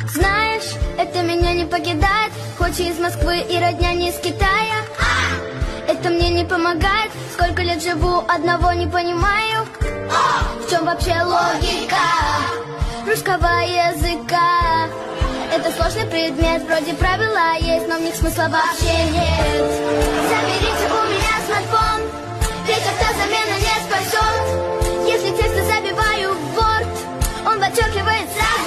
Знаешь, это меня не покидает, хоть и из Москвы и родня не из Китая. Это мне не помогает, сколько лет живу, одного не понимаю. В чем вообще логика русского языка? Это сложный предмет, вроде правила есть, но в них смысла вообще нет. Заберите у меня смартфон, ведь автозамена не спасет. Если тексты забиваю в Word, он подчеркивает сразу.